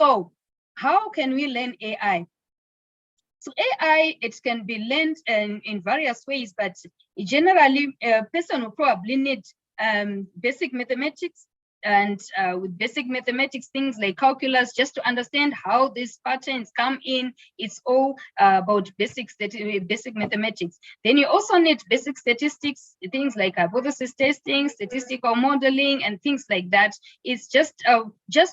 So how can we learn AI? So AI, it can be learned in various ways, but generally a person will probably need basic mathematics, and with basic mathematics, things like calculus, just to understand how these patterns come in. It's all about basic mathematics. Then you also need basic statistics, things like hypothesis testing, statistical modeling, and things like that. It's just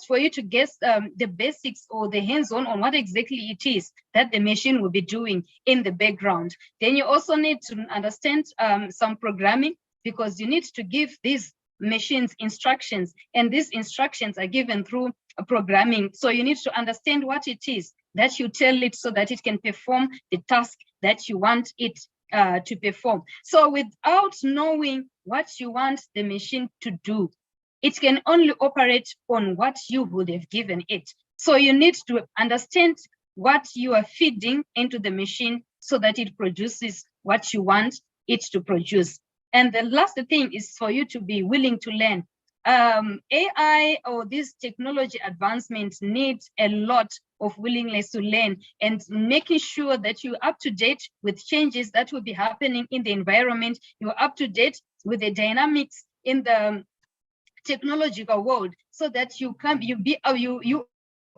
for you to guess the basics or the hands-on on what exactly it is that the machine will be doing in the background. Then you also need to understand some programming, because you need to give these machines instructions, and these instructions are given through programming. So you need to understand what it is that you tell it so that it can perform the task that you want it to perform. So without knowing what you want the machine to do, it can only operate on what you would have given it. So you need to understand what you are feeding into the machine so that it produces what you want it to produce. And the last thing is for you to be willing to learn. AI or these technology advancements need a lot of willingness to learn, and making sure that you're up to date with changes that will be happening in the environment. You're up to date with the dynamics in the technological world, so that you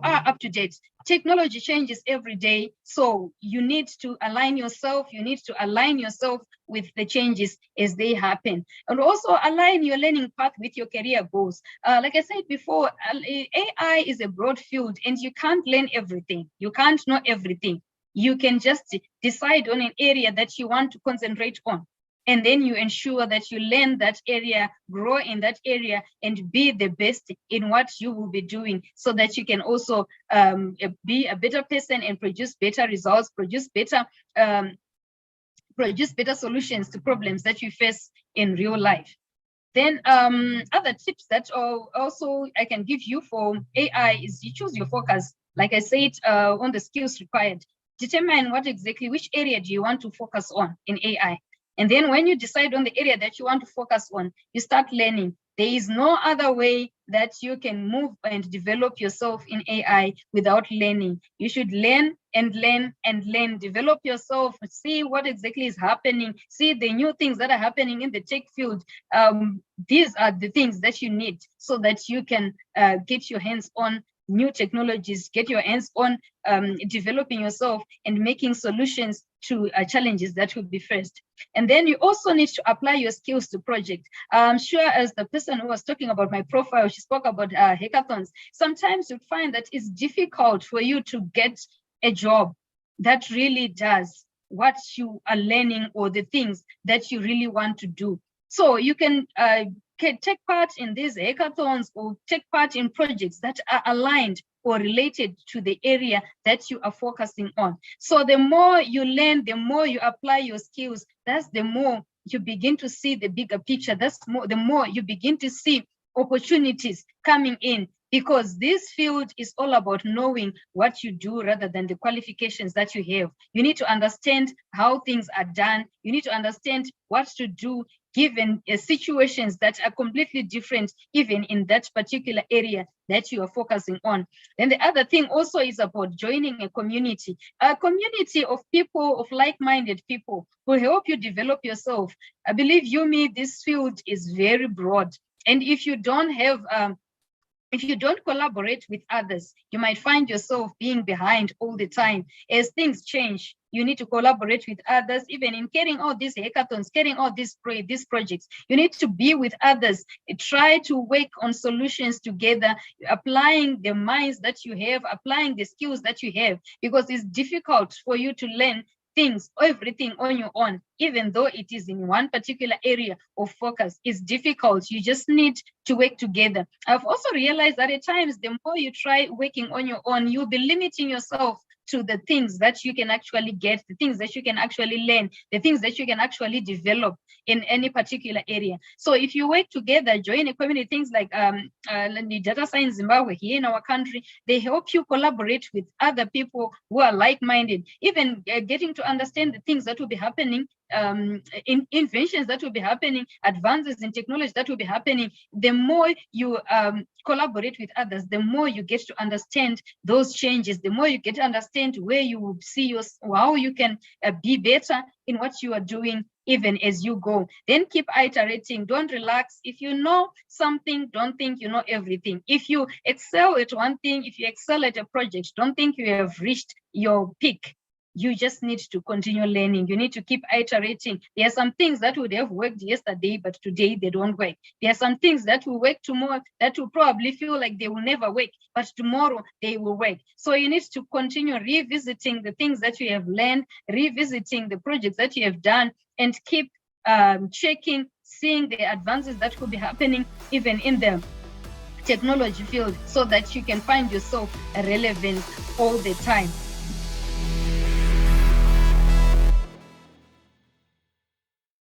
are up to date. Technology changes every day, so you need to align yourself. You need to align yourself with the changes as they happen, and also align your learning path with your career goals. Like I said before, AI is a broad field, and you can't learn everything. You can't know everything. You can just decide on an area that you want to concentrate on, and then you ensure that you learn that area, grow in that area, and be the best in what you will be doing, so that you can also be a better person and produce better results, produce better solutions to problems that you face in real life. Then other tips that also I can give you for AI is you choose your focus. Like I said, on the skills required, determine which area do you want to focus on in AI. And then when you decide on the area that you want to focus on, you start learning. There is no other way that you can move and develop yourself in AI without learning. You should learn and learn and learn, develop yourself, see what exactly is happening, see the new things that are happening in the tech field. These are the things that you need so that you can get your hands on new technologies, get your hands on developing yourself and making solutions to challenges that will be faced. And then you also need to apply your skills to project. I'm sure as the person who was talking about my profile, she spoke about hackathons. Sometimes you find that it's difficult for you to get a job that really does what you are learning or the things that you really want to do. So you can take part in these hackathons or take part in projects that are aligned or related to the area that you are focusing on. So the more you learn, the more you apply your skills, that's the more you begin to see the bigger picture. The more you begin to see opportunities coming in, because this field is all about knowing what you do rather than the qualifications that you have. You need to understand how things are done. You need to understand what to do given situations that are completely different, even in that particular area that you are focusing on. Then the other thing also is about joining a community of people, of like-minded people who help you develop yourself. I believe this field is very broad. And if you don't collaborate with others, you might find yourself being behind all the time. As things change, you need to collaborate with others, even in carrying out these hackathons, carrying out these projects. You need to be with others, try to work on solutions together, applying the minds that you have, applying the skills that you have, because it's difficult for you to learn everything on your own, even though it is in one particular area of focus. It's difficult. You just need to work together. I've also realized that at times, the more you try working on your own, you'll be limiting yourself to the things that you can actually get, the things that you can actually learn, the things that you can actually develop in any particular area. So if you work together, join a community, things like the Data Science Zimbabwe here in our country, they help you collaborate with other people who are like-minded, even getting to understand the things that will be happening inventions that will be happening, advances in technology that will be happening, the more you collaborate with others, the more you get to understand those changes, the more you get to understand where you will see how you can be better in what you are doing even as you go. Then keep iterating, don't relax. If you know something, don't think you know everything. If you excel at one thing, if you excel at a project, don't think you have reached your peak. You just need to continue learning. You need to keep iterating. There are some things that would have worked yesterday, but today they don't work. There are some things that will work tomorrow that will probably feel like they will never work, but tomorrow they will work. So you need to continue revisiting the things that you have learned, revisiting the projects that you have done, and keep checking, seeing the advances that could be happening even in the technology field, so that you can find yourself relevant all the time.